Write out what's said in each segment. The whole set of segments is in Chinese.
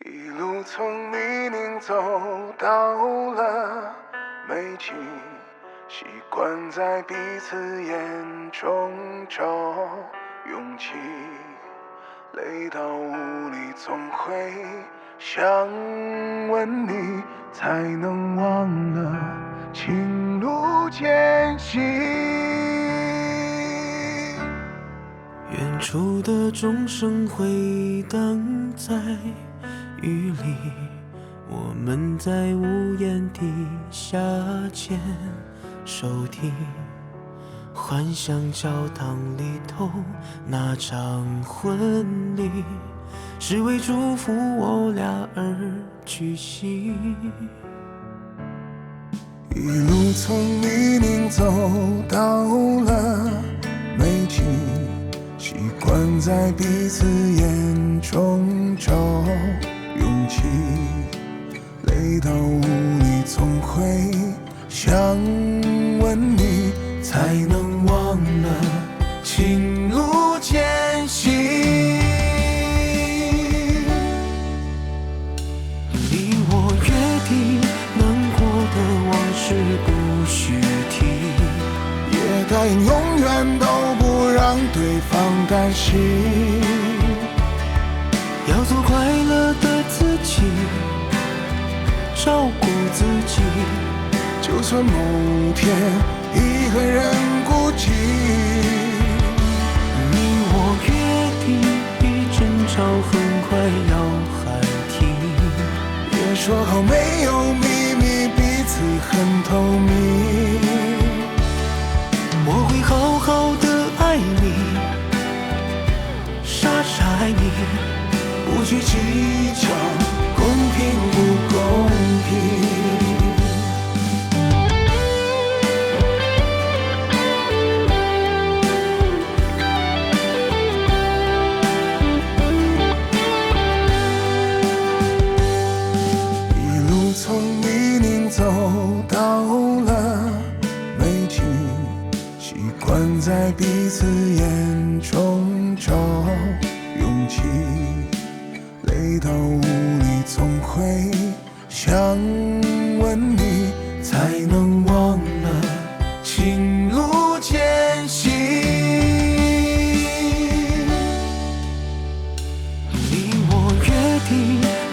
一路从泥泞走到了美景，习惯在彼此眼中找勇气，累到无力总会想问你，才能忘了情路艰辛。远处的钟声回荡在雨里，我们在屋檐底下牵手听，幻想教堂里头那场婚礼是为祝福我俩而举行。一路从泥泞走到了美景，习惯在彼此眼中找勇气，累到无力总会想问你，才能忘了情路艰辛。你我约定难过的往事不许提，也答应永远都不让对方担心，要做快乐的自己，照顾自己，就算某天一个人孤寂。你我约定比争吵很快要喊停，也说好没有秘密，彼此很透明。我会好好的爱你，傻傻爱你，不去计较公平不公平。一路从泥泞走到了美景，习惯在彼此眼中找勇气，累到无力总会想问你，才能忘了情路艰辛。你我约定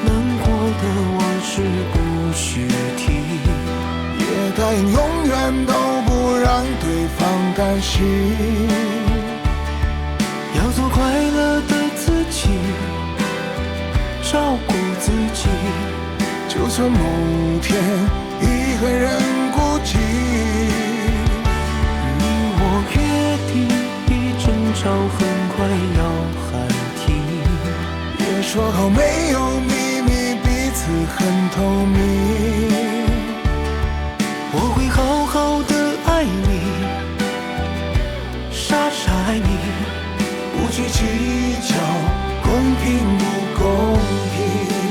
难过的往事不许提，也答应永远都不让对方担心，要做快乐的自己，照顾自己，就算某天一个人孤寂。你我约定比争吵很快要喊停，也说好没有秘密，彼此很透明。我会好好的爱你，傻傻爱你，不去计较公平不公平。